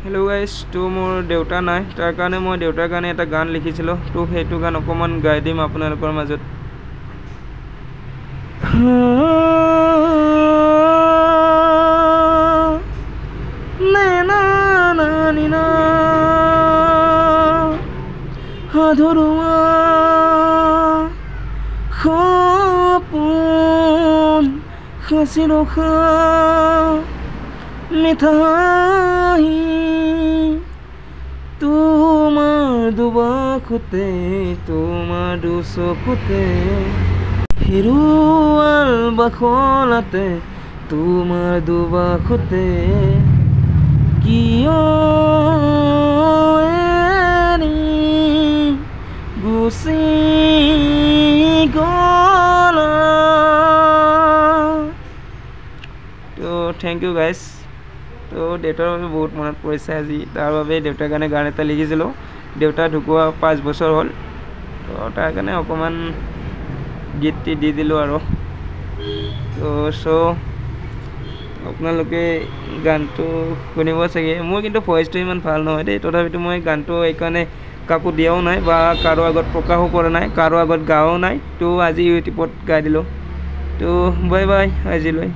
Hello' guys, তো মোৰ দেউতা নাই, তাৰ কাৰণে মই দেউতাৰ কাৰণে এটা গান লিখিছিলোঁ। তো সেইটো গান অকণমান গাই দিম আপোনালোকৰ মাজত। আধৰুৱা সপোন সাঁচি ৰখা মিঠাই তোমাৰ দুবাসুতে, তোমাৰ দুচকুতে হেৰুৱাল বাখলাতে, তোমাৰ দুবাসুতে কিয় এৰি গুচি গ'লা। তো থেংক ইউ গাইজ। তো দেউতাৰ বাবে বহুত মনত পৰিছে আজি, তাৰ বাবে দেউতাৰ কাৰণে গান এটা লিখিছিলোঁ। দেউতা ঢুকুৱা 5 বছৰ হ'ল, তো তাৰ কাৰণে অকণমান গীতটি দি দিলোঁ আৰু। তো আপোনালোকে গানটো শুনিব চাগে। মোৰ কিন্তু ভইচটো ইমান ভাল নহয় দেই, তথাপিতো মই গানটো এইকাৰণে কাকো দিয়াও নাই বা কাৰো আগত প্ৰকাশো কৰা নাই, কাৰো আগত গাও নাই। তো আজি ইউটিউবত গাই দিলোঁ। তো বাই বাই আজিলৈ।